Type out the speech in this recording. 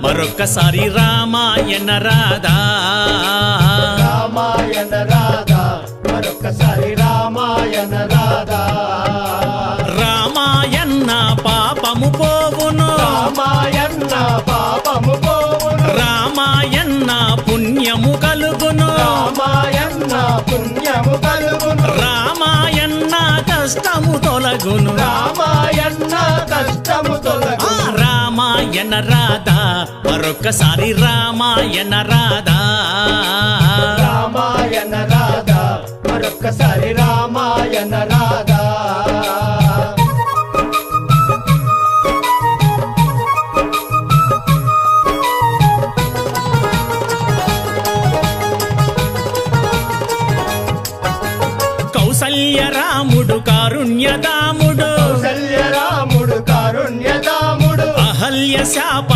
మరొక్కసారి రామాయణ రాధా రామాయణ రాధా మరొక్కసారి రామాయణ రాధా రామాయణ పాపము పోవును రామాయణ పాపము పోవును రామాయణ పుణ్యము కలుగును రామాయణ పుణ్యము కలుగును రామాయణ కష్టము తొలగును రామాయణ కష్టము తొలగును రామాయణ రాధా మరొక్కసారి రామాయణ రాధా రామాయణ రాధా మరొక్కసారి రామాయణ రాధా కౌసల్య రాముడు కారుణ్యదాముడు కౌసల్య రాముడు కారుణ్యదాముడు అహల్య శాప